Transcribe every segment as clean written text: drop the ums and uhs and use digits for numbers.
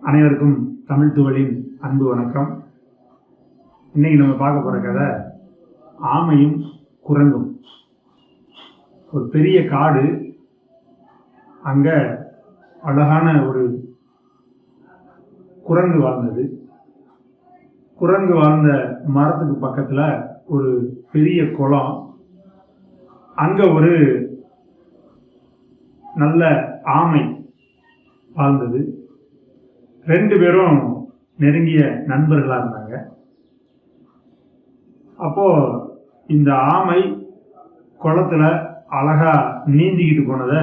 அனைவருக்கும் தமிழ் துகளின் அன்பு வணக்கம். இன்னைக்கு நம்ம பார்க்க போகிற கதை ஆமையும் குரங்கும். ஒரு பெரிய காடு, அங்கே அழகான ஒரு குரங்கு வாழ்ந்தது. குரங்கு வாழ்ந்த மரத்துக்கு பக்கத்தில் ஒரு பெரிய குளம், அங்கே ஒரு நல்ல ஆமை வாழ்ந்தது. ரெண்டு பேரும் நெருங்கிய நண்பர்களாக இருந்தாங்க. அப்போது இந்த ஆமை குளத்தில் அழகா நீந்திக்கிட்டு போனதை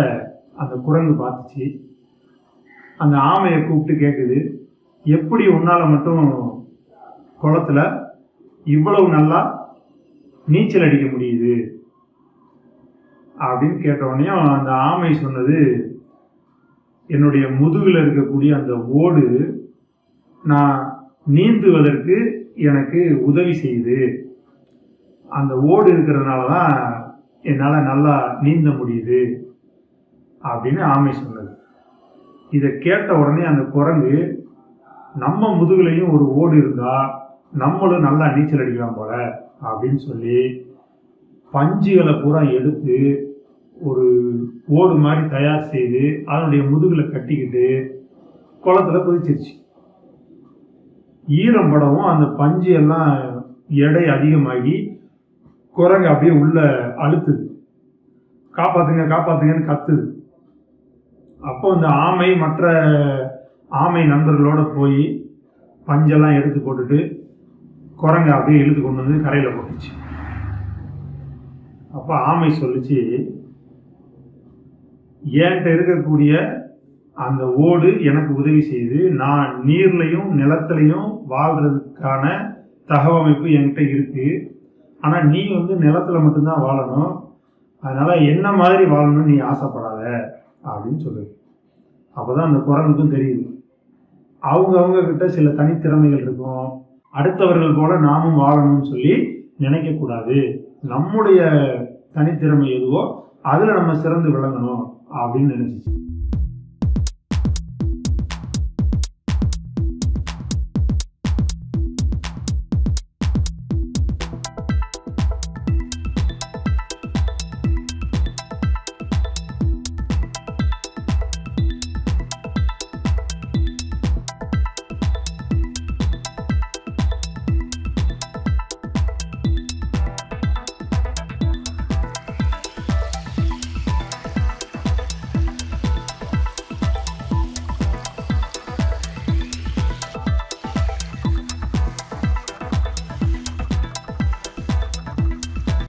அந்த குரங்கு பார்த்துச்சு. அந்த ஆமையை கூப்பிட்டு கேட்குது, எப்படி உன்னால் மட்டும் குளத்தில் இவ்வளவு நல்லா நீச்சல் அடிக்க முடியுது அப்படின்னு கேட்டோடனே அந்த ஆமை சொன்னது, என்னுடைய முதுகில் இருக்கக்கூடிய அந்த ஓடு நான் நீந்துவதற்கு எனக்கு உதவி செய்யுது. அந்த ஓடு இருக்கிறதுனால தான் என்னால் நல்லா நீந்த முடியுது அப்படின்னு ஆமை சொன்னது. இதை கேட்ட உடனே அந்த குரங்கு, நம்ம முதுகுலையும் ஒரு ஓடு இருந்தால் நம்மளும் நல்லா நீச்சல் அடிக்கலாம் போல அப்படின்னு சொல்லி பஞ்சுகளை பூரா எடுத்து ஒரு ஓடு மாதிரி தயார் செய்து அதனுடைய முதுகில் கட்டிக்கிட்டு குளத்தில் குதிச்சிருச்சு. ஈரம் படவும் அந்த பஞ்சு எல்லாம் எடை அதிகமாகி குரங்கு அப்படியே உள்ள அழுத்துது. காப்பாத்துங்க காப்பாத்துங்கன்னு கத்துது. அப்போ இந்த ஆமை மற்ற ஆமை நண்பர்களோட போய் பஞ்செல்லாம் எடுத்து போட்டுட்டு குரங்கு அப்படியே இழுத்து கொண்டு வந்து கரையில் போட்டுச்சு. அப்போ ஆமை சொல்லிச்சு, என்கிட்ட இருக்கக்கூடிய அந்த ஓடு எனக்கு உதவி செய்து நான் நீர்லையும் நிலத்திலையும் வாழ்றதுக்கான தகவமைப்பு என்கிட்ட இருக்கு. ஆனால் நீ நிலத்துல மட்டும்தான் வாழணும், அதனால என்ன மாதிரி வாழணும்னு நீ ஆசைப்படாத அப்படின்னு சொல்லுது. அப்போதான் அந்த குரங்குக்கும் தெரியுது, அவங்க கிட்ட சில தனித்திறமைகள் இருக்கும், அடுத்தவர்கள் போல நாமும் வாழணும்னு சொல்லி நினைக்கக்கூடாது. நம்முடைய தனித்திறமை எதுவோ அதில் நம்ம சிறந்து விளங்கணும் அப்படின்னு நினைச்சிச்சு.